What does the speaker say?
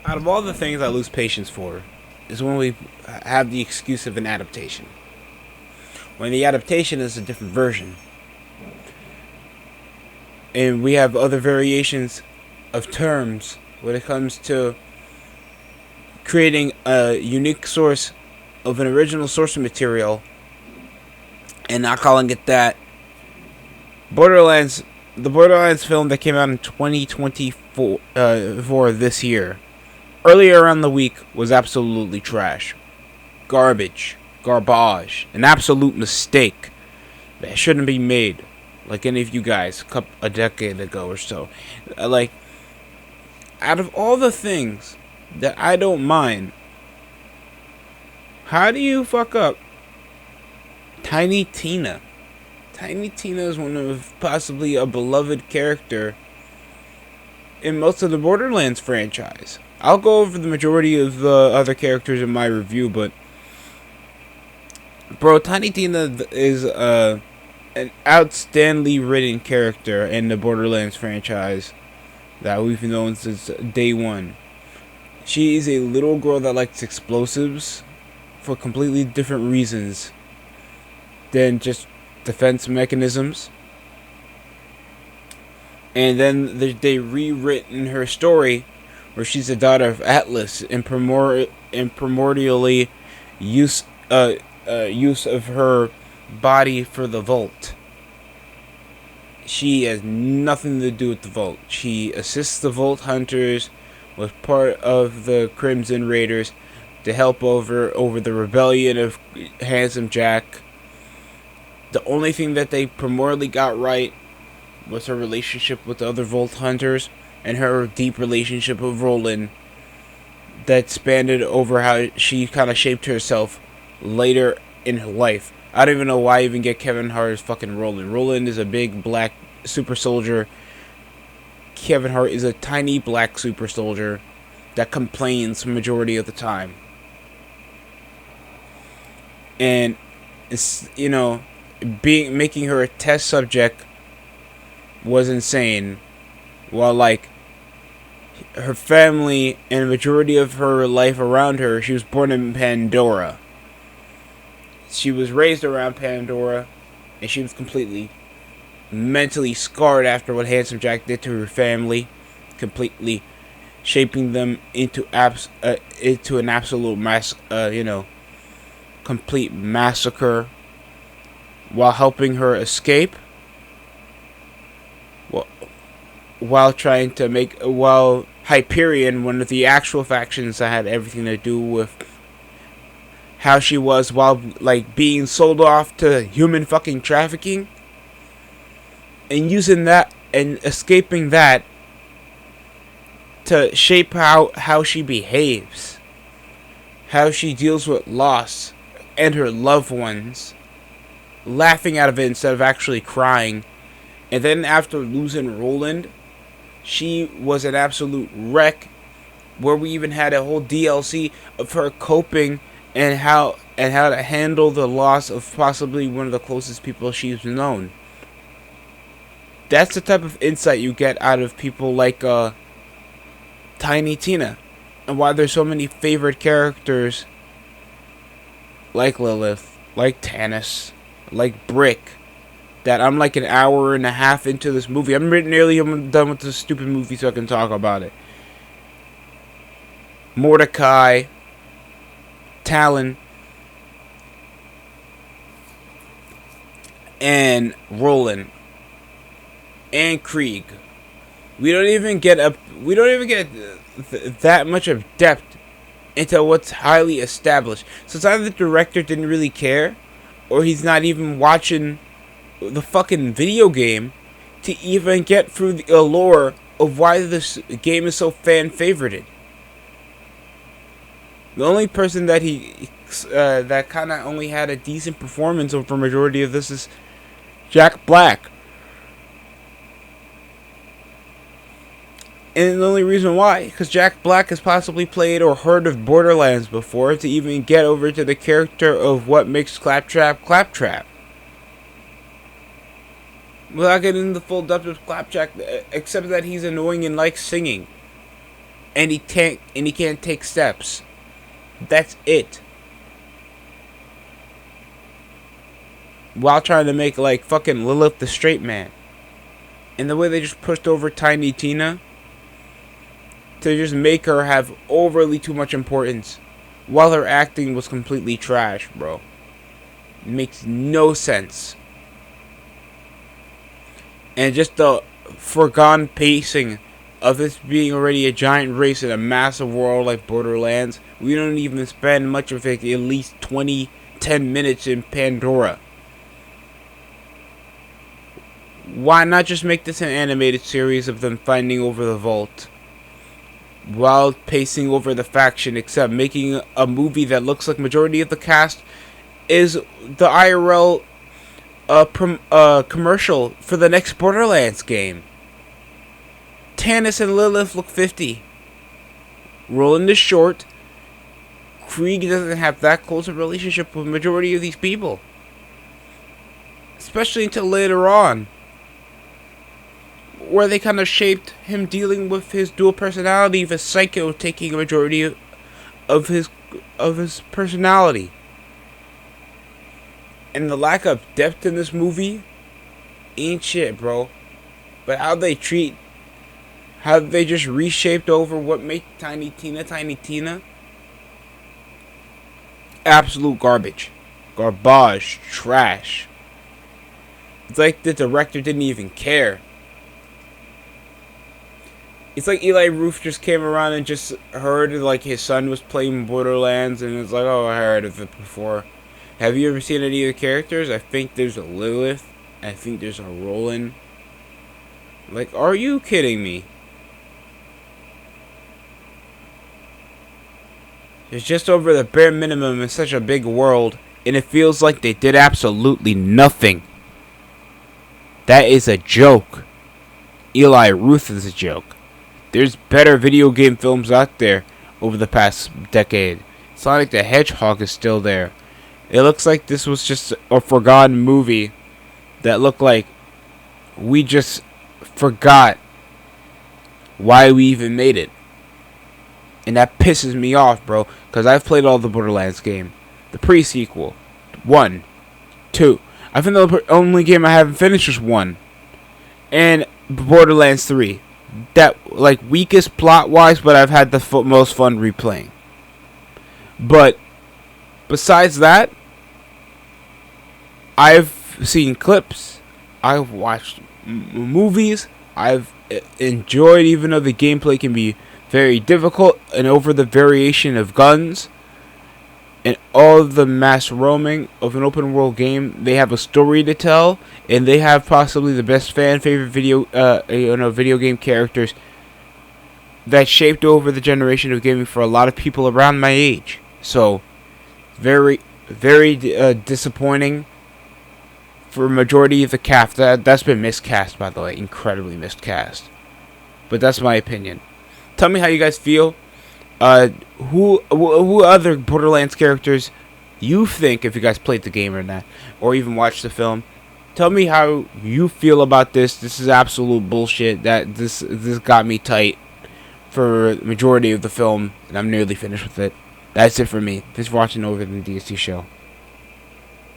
Out of all the things I lose patience for, is when we have the excuse of an adaptation. When the adaptation is a different version, and we have other variations of terms when it comes to creating a unique source of an original source of material and not calling it that. The Borderlands film that came out in 2024 for this year, earlier on the week, was absolutely trash. Garbage, an absolute mistake that shouldn't be made, like any of you guys a decade ago or so. Like, out of all the things that I don't mind, how do you fuck up Tiny Tina? Tiny Tina is one of possibly a beloved character in most of the Borderlands franchise. I'll go over the majority of the other characters in my review, but bro, Tiny Tina is an outstandingly written character in the Borderlands franchise that we've known since day one. She is a little girl that likes explosives for completely different reasons than just defense mechanisms. And then they rewritten her story where she's the daughter of Atlas and primordially use of her body for the Vault. She has nothing to do with the Vault. She assists the Vault Hunters, was part of the Crimson Raiders to help over the rebellion of Handsome Jack. The only thing that they primordially got right was her relationship with the other Vault Hunters and her deep relationship with Roland that spanned over how she kind of shaped herself later in her life. I don't even know why I even get Kevin Hart as fucking Roland. Roland is a big black super soldier. Kevin Hart is a tiny black super soldier that complains the majority of the time. And it's, making her a test subject was insane. While like her family and the majority of her life around her, she was born in Pandora. She was raised around Pandora, and she was completely mentally scarred after what Handsome Jack did to her family, completely shaping them into an absolute complete massacre, while helping her escape, while Hyperion, one of the actual factions that had everything to do with how she was, while like being sold off to human fucking trafficking, and using that and escaping that to shape how she behaves, how she deals with loss and her loved ones, laughing out of it instead of actually crying. And then after losing Roland, she was an absolute wreck, where we even had a whole DLC of her coping and how to handle the loss of possibly one of the closest people she's known. That's the type of insight you get out of people like Tiny Tina, and why there's so many favorite characters like Lilith, like Tannis, like Brick, that I'm like an hour and a half into this movie. I'm nearly done with this stupid movie so I can talk about it. Mordecai, Talon, and Roland, and Krieg. We don't even get that much of depth into what's highly established. So it's either the director didn't really care, or he's not even watching the fucking video game to even get through the allure of why this game is so fan favorited. The only person that that kind of only had a decent performance over the majority of this is Jack Black. And the only reason why, because Jack Black has possibly played or heard of Borderlands before to even get over to the character of what makes Claptrap Claptrap. Without getting into the full depth of Claptrap, except that he's annoying and likes singing. and he can't take steps. That's it. While trying to make like fucking Lilith the straight man. And the way they just pushed over Tiny Tina to just make her have overly too much importance while her acting was completely trash, bro. It makes no sense. And just the foregone pacing of this being already a giant race in a massive world like Borderlands. We don't even spend much of it, at least 10 minutes in Pandora. Why not just make this an animated series of them fighting over the vault while pacing over the faction, except making a movie that looks like majority of the cast is the IRL commercial for the next Borderlands game. Tannis and Lilith look 50. Rolling this short, Krieg doesn't have that close a relationship with the majority of these people. Especially until later on, where they kind of shaped him dealing with his dual personality of a psycho taking a majority of his personality. And the lack of depth in this movie ain't shit, bro. But how they just reshaped over what made Tiny Tina. Absolute garbage. Garbage. Trash. It's like the director didn't even care. It's like Eli Roth just came around and just heard like his son was playing Borderlands and was like, oh, I heard of it before. Have you ever seen any of the characters? I think there's a Lilith. I think there's a Roland. Like, are you kidding me? It's just over the bare minimum in such a big world, and it feels like they did absolutely nothing. That is a joke. Eli Roth is a joke. There's better video game films out there over the past decade. Sonic the Hedgehog is still there. It looks like this was just a forgotten movie that looked like we just forgot why we even made it. And that pisses me off, bro, because I've played all the Borderlands game. The pre-sequel. 1. 2. I think the only game I haven't finished is 1. And Borderlands 3. That, like, weakest plot-wise, but I've had the most fun replaying. But besides that, I've seen clips, I've watched movies, I've enjoyed, even though the gameplay can be very difficult, and over the variation of guns, and all the mass roaming of an open world game. They have a story to tell, and they have possibly the best fan favorite video game characters that shaped over the generation of gaming for a lot of people around my age. So, very, very disappointing for a majority of the cast. That's been miscast, by the way, incredibly miscast. But that's my opinion. Tell me how you guys feel. Who other Borderlands characters you think, if you guys played the game or not, or even watched the film, tell me how you feel about this. This is absolute bullshit. That this got me tight for the majority of the film, and I'm nearly finished with it. That's it for me. Thanks for watching Over the DST Show.